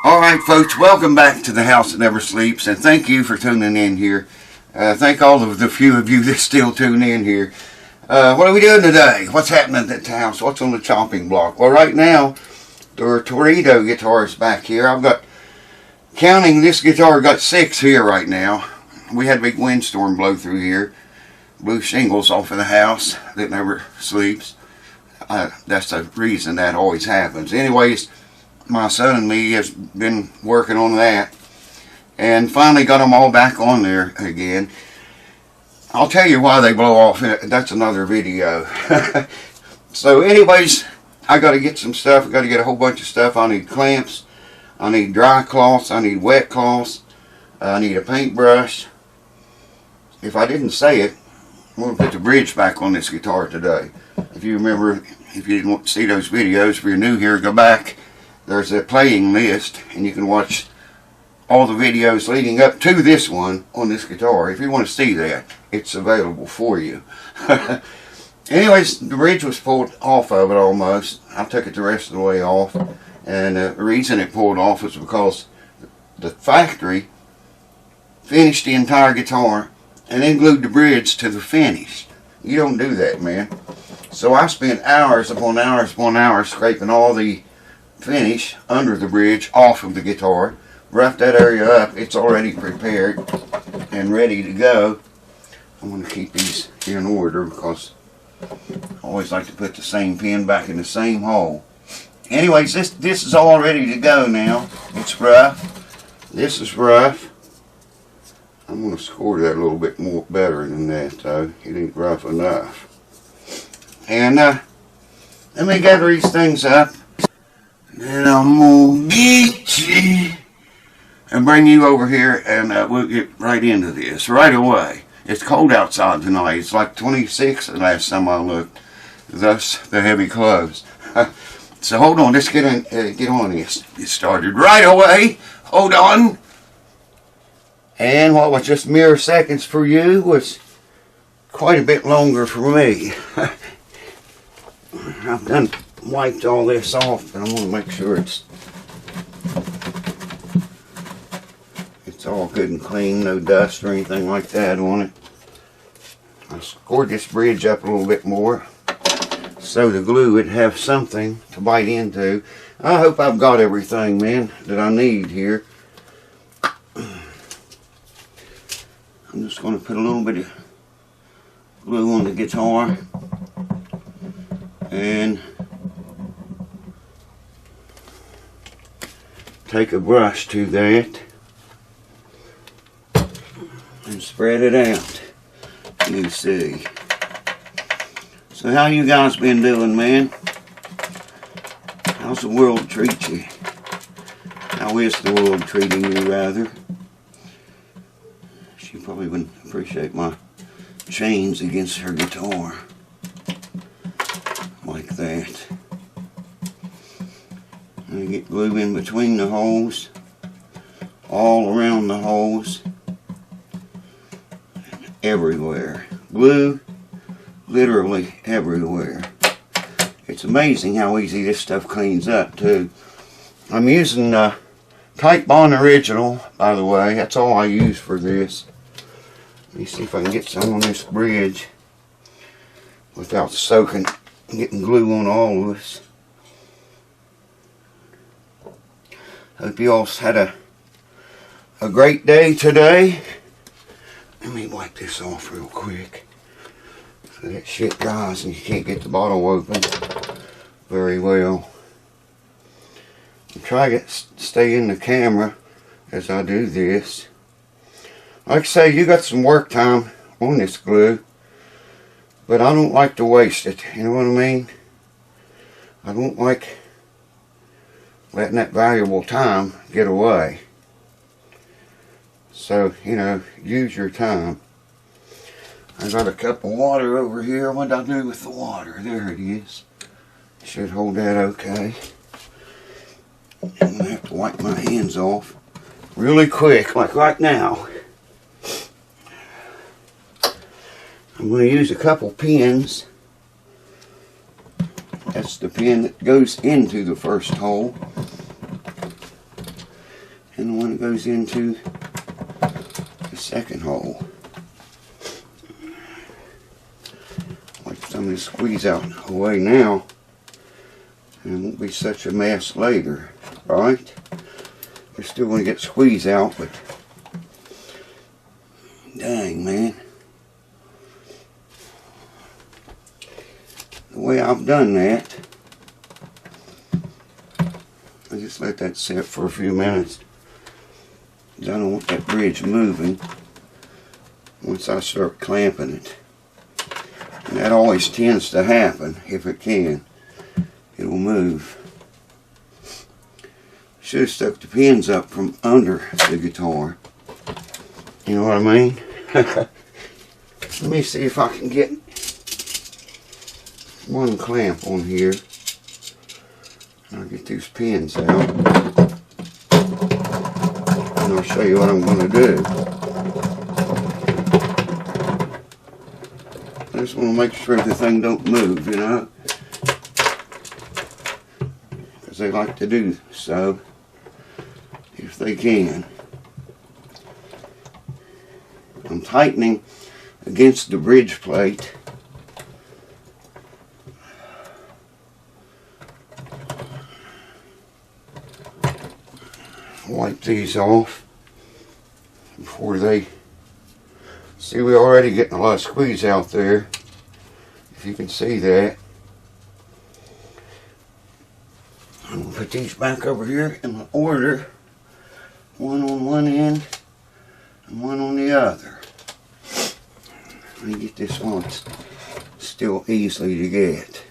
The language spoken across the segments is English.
Alright folks, welcome back to the house that never sleeps, and thank you for tuning in here. Thank all of the few of you that still tune in here. What are we doing today? What's happening at the house? What's on the chopping block? Well, right now, there are Toredo guitars back here. I've got, counting this guitar, got 6 here right now. We had a big windstorm blow through here. Blew shingles off of the house that never sleeps. That's the reason that always happens. Anyways, my son and me has been working on that and finally got them all back on there again. I'll tell you why they blow off. That's another video. So anyways, I got to get some stuff. I got to get a whole bunch of stuff. I need clamps, I need dry cloths, I need wet cloths, I need a paintbrush. If I didn't say it, I'm going to put the bridge back on this guitar today. If you remember, if you didn't see those videos, if you're new here, go back. There's a playing list, and you can watch all the videos leading up to this one on this guitar. If you want to see that, it's available for you. Anyways, the bridge was pulled off of it almost. I took it the rest of the way off, and the reason it pulled off was because the factory finished the entire guitar and then glued the bridge to the finish. You don't do that, man. So I spent hours upon hours upon hours scraping all the finish under the bridge off of the guitar, roughed that area up. It's already prepared and ready to go. I'm going to keep these in order because I always like to put the same pin back in the same hole. Anyways, this is all ready to go now. It's rough. This is rough. I'm going to score that a little bit more better than that though. It ain't rough enough. And let me gather these things up. And I'm gonna get you and bring you over here, and we'll get right into this right away. It's cold outside tonight. It's like 26 the last time I looked. Thus the heavy clothes. So hold on, let's get on this. Get started right away. Hold on. And what was just mere seconds for you was quite a bit longer for me. I've done wiped all this off, and I want to make sure it's all good and clean, no dust or anything like that on it. I scored this bridge up a little bit more so the glue would have something to bite into. I hope I've got everything, man, that I need here. I'm just going to put a little bit of glue on the guitar and take a brush to that and spread it out. You see. So how you guys been doing, man? How's the world treat you? How is the world treating you, rather? She probably wouldn't appreciate my chains against her guitar like that. And get glue in between the holes, all around the holes, everywhere. Glue literally everywhere. It's amazing how easy this stuff cleans up too. I'm using Type Bond Original, by the way. That's all I use for this. Let me see if I can get some on this bridge without soaking, getting glue on all of this. Hope you all had a great day today. Let me wipe this off real quick so that shit dries and you can't get the bottle open very well. And try to stay in the camera as I do this. Like I say, you got some work time on this glue, but I don't like to waste it. You know what I mean? I don't like letting that valuable time get away. So, you know, use your time. I got a cup of water over here. What did I do with the water? There it is. Should hold that okay. I'm going to have to wipe my hands off really quick, like right now. I'm going to use a couple pins. That's the pin that goes into the first hole. one that goes into the second hole. Like some of this squeeze out away now, and it won't be such a mess later, right? You're still going to get squeeze out, but dang, man. The way I've done that, I just let that sit for a few minutes. I don't want that bridge moving once I start clamping it. And that always tends to happen if it can. It'll move. Should have stuck the pins up from under the guitar. You know what I mean? Let me see if I can get one clamp on here. I'll get these pins out. And I'll show you what I'm going to do. I just want to make sure the thing don't move, you know. Because they like to do so. If they can. I'm tightening against the bridge plate. Wipe these off before they... See, we're already getting a lot of squeeze out there, if you can see that. I'm going to put these back over here in my order. One on one end and one on the other. Let me get this one. It's still easily to get.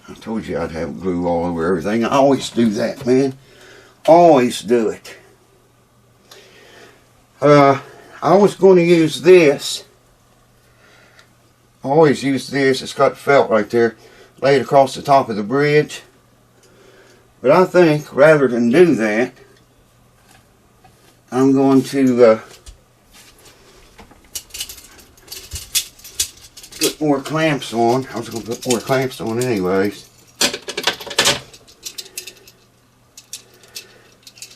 I told you I'd have glue all over everything. I always do that, man. Always do it. I was going to use this. I always use this. It's got felt right there. Lay it across the top of the bridge. But I think rather than do that, I'm going to put more clamps on. I was going to put more clamps on anyways.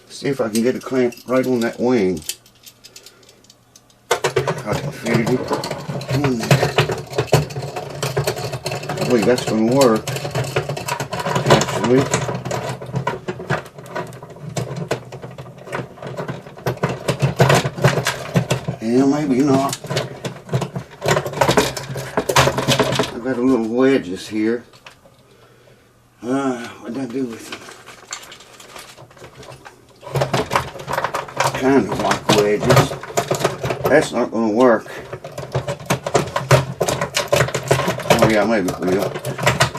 See if I can get a clamp right on that wing. I can fit it in there. I believe that's going to work, actually. Yeah, maybe not. I've got a little wedges here. What did I do with them? Kind of like wedges. That's not going to work. Oh yeah, maybe it will. I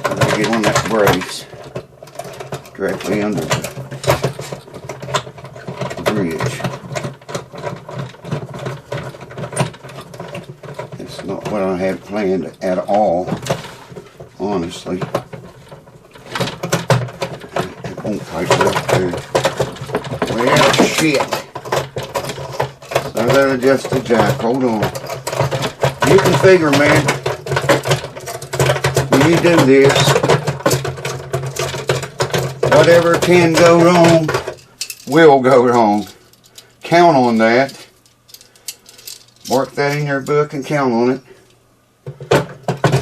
gotta get on that brace directly under the bridge. It's not what I had planned at all, honestly. It won't tighten up there. Well, shit. So I gotta adjust the jack. Hold on. You can figure, man, when you do this, whatever can go wrong will go wrong. Count on that. Work that in your book and count on it.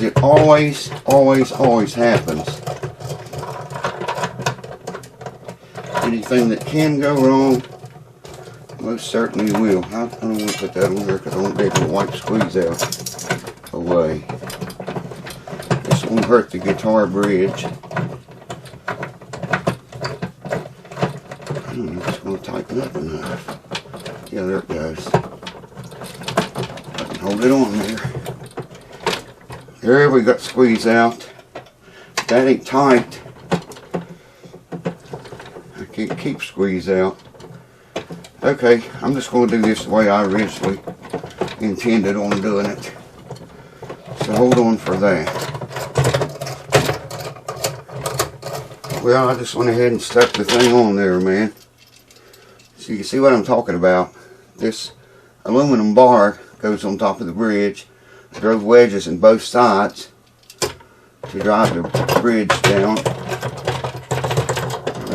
It always, always, always happens. Anything that can go wrong most certainly will. I don't want to put that on there because I won't be able to wipe squeeze out away. This won't hurt the guitar bridge. I don't know if it's going to tighten up enough. Yeah, there it goes. I can hold it on there. There we got squeeze out. That ain't tight. I can't keep squeeze out. Okay, I'm just going to do this the way I originally intended on doing it. So hold on for that. Well, I just went ahead and stuck the thing on there, man. So you can see what I'm talking about. This aluminum bar goes on top of the bridge. I drove wedges in both sides to drive the bridge down.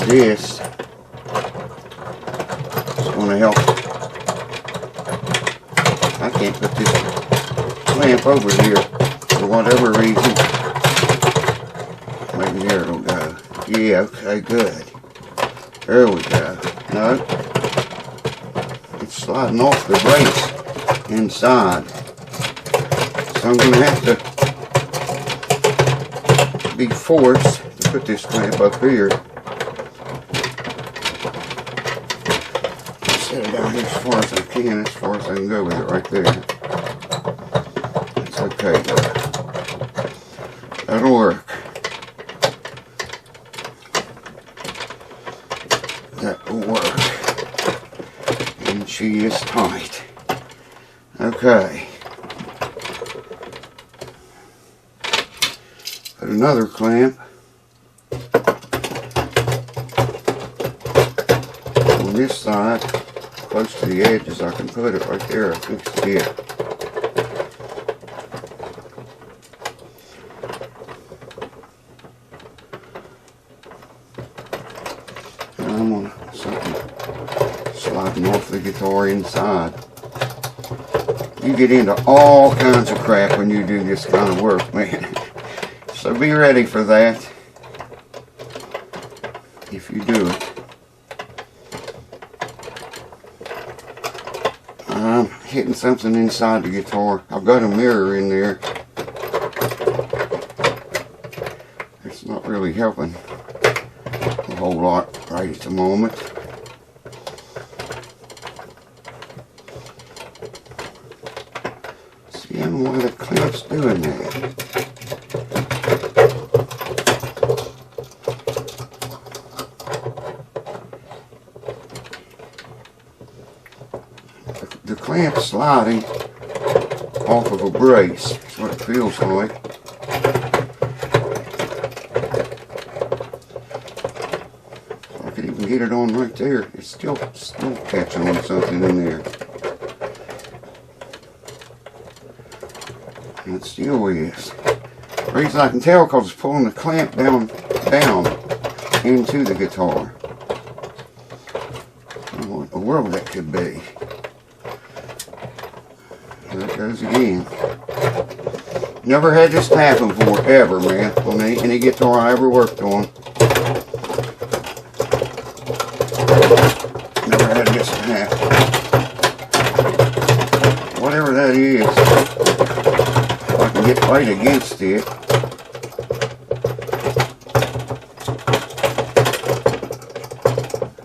This going to help. I can't put this clamp over here for whatever reason. Maybe there it'll go. Yeah, okay, good. There we go. No, it's sliding off the brace inside. So I'm going to have to be forced to put this clamp up here. Set it down here as far as I can, as far as I can go with it right there. That's okay though. That'll work. That will work. And she is tight. Okay. Put another clamp on this side, close to the edges. I can put it right there. I think it's it. And I'm on something sliding off the guitar inside. You get into all kinds of crap when you do this kind of work, man. So be ready for that if you do it. I'm hitting something inside the guitar. I've got a mirror in there. It's not really helping a whole lot right at the moment. See, I don't know why the clamp's doing that. The clamp sliding off of a brace. That's what it feels like. So I could even get it on right there. It's still catching on something in there. And it still is. The reason I can tell because it's pulling the clamp down into the guitar. I don't know what in the world that could be. There it goes again. Never had this happen before, ever, man, on any guitar I ever worked on. Never had this happen. Whatever that is, if I can get right against it.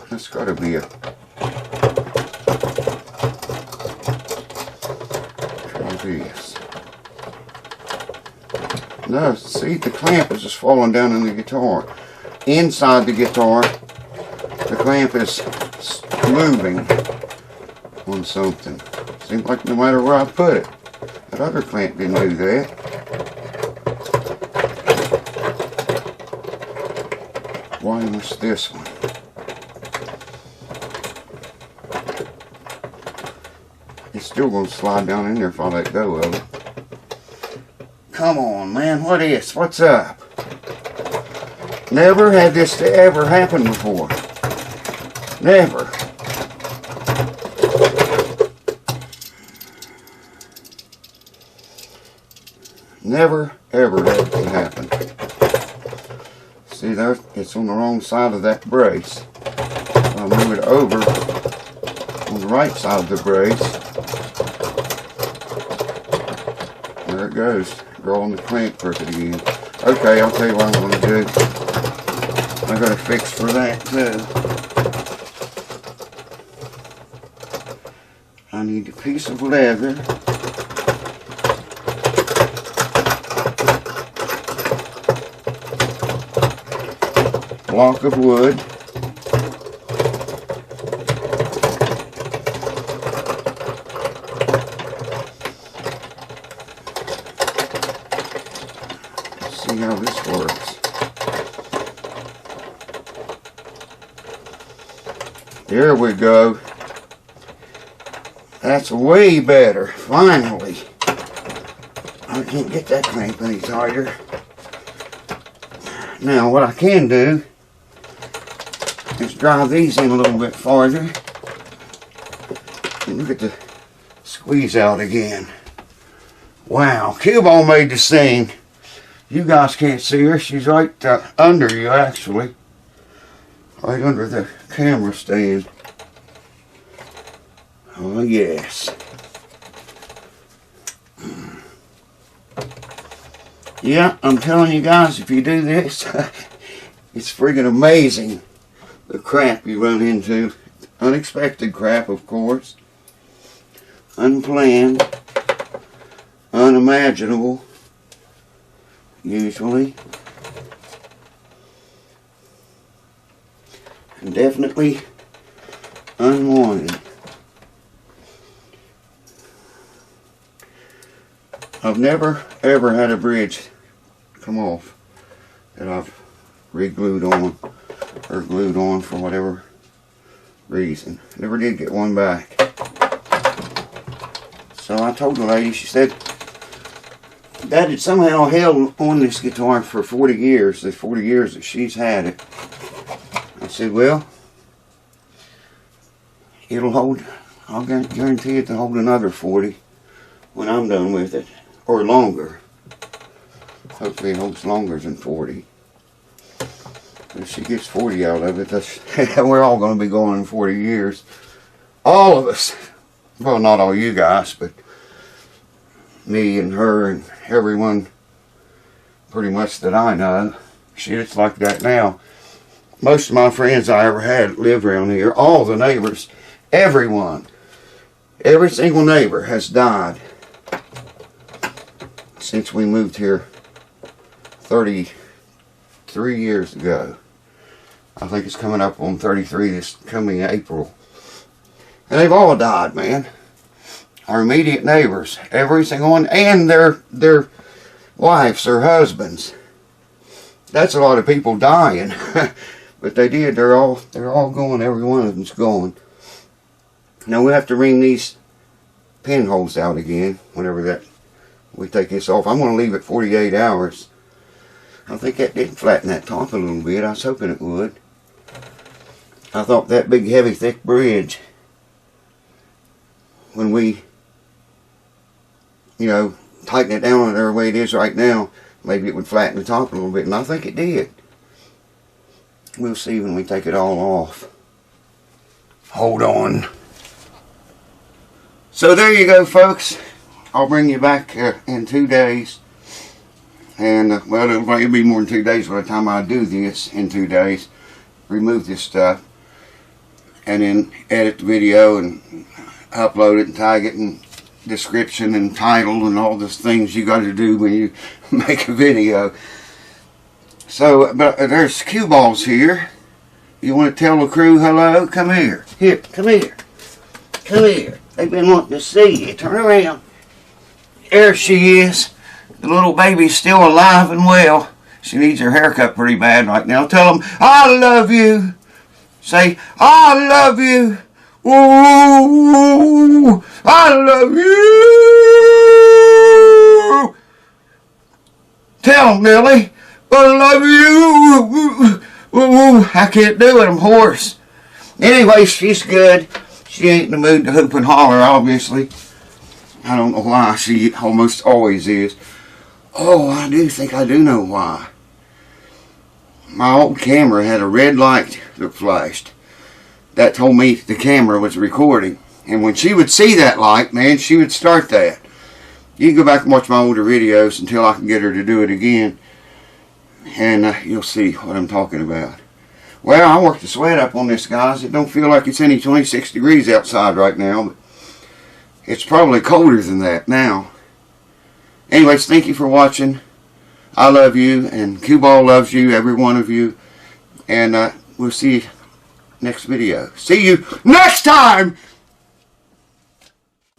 That's got to be a... This. No, see, the clamp is just falling down in the guitar. Inside the guitar, the clamp is moving on something. Seems like no matter where I put it. That other clamp didn't do that. Why must this one? It's still going to slide down in there if I let go of it. Come on, man. What is? What's up? Never had this to ever happen before. Never. Never, ever had it to happen. See there? It's on the wrong side of that brace. I'll move it over on the right side of the brace. There it goes. Rolling the clamp crooked again. Okay, I'll tell you what I'm going to do. I got a fix for that too. I need a piece of leather. Block of wood. See how this works. There we go. That's way better. Finally. I can't get that clamp any tighter. Now what I can do is drive these in a little bit farther. Look at the squeeze out again. Wow, Cue Ball made the scene. You guys can't see her. She's right under you, actually. Right under the camera stand. Oh, yes. Yeah, I'm telling you guys, if you do this, it's friggin' amazing the crap you run into. Unexpected crap, of course. Unplanned. Unimaginable. Usually. And definitely unwanted. I've never ever had a bridge come off that I've re-glued on or glued on for whatever reason. Never did get one back. So I told the lady, she said that had somehow held on this guitar for 40 years, the 40 years that she's had it. I said, well, it'll hold, I'll guarantee it to hold another 40 when I'm done with it. Or longer. Hopefully it holds longer than 40. If she gets 40 out of it, that's we're all going to be going in 40 years. All of us. Well, not all you guys, but me and her and everyone pretty much that I know. Shit, it's like that now. Most of my friends I ever had live around here. All the neighbors. Everyone. Every single neighbor has died since we moved here 33 years ago. I think it's coming up on 33 this coming April. And they've all died, man. Our immediate neighbors, every single one, and their wives or husbands. That's a lot of people dying. But they did, they're all going, every one of them's going. Now we have to wring these pinholes out again whenever we take this off. I'm going to leave it 48 hours. I think that did flatten that top a little bit. I was hoping it would. I thought that big, heavy, thick bridge, when we, tighten it down the way it is right now, maybe it would flatten the top a little bit. And I think it did. We'll see when we take it all off. Hold on. So there you go, folks. I'll bring you back in 2 days. And, well, it'll be more than 2 days by the time I do this in 2 days. Remove this stuff. And then edit the video and upload it and tag it and description and title and all those things you got to do when you make a video. So, but there's Cue Balls here. You want to tell the crew hello? Come here. Here, come here. Come here. They've been wanting to see you. Turn around. There she is. The little baby's still alive and well. She needs her haircut pretty bad right now. Tell them, I love you. Say, I love you. Ooh, I love you. Tell them, Nelly, I love you. Ooh, I can't do it. I'm hoarse. Anyway, she's good. She ain't in the mood to hoop and holler, obviously. I don't know why. She almost always is. Oh, I do think I do know why. My old camera had a red light that flashed. That told me the camera was recording. And when she would see that light, man, she would start that. You can go back and watch my older videos until I can get her to do it again. And you'll see what I'm talking about. Well, I worked the sweat up on this, guys. It don't feel like it's any 26 degrees outside right now. But it's probably colder than that now. Anyways, thank you for watching. I love you, and Cue Ball loves you, every one of you. And we'll see you next video. See you next time!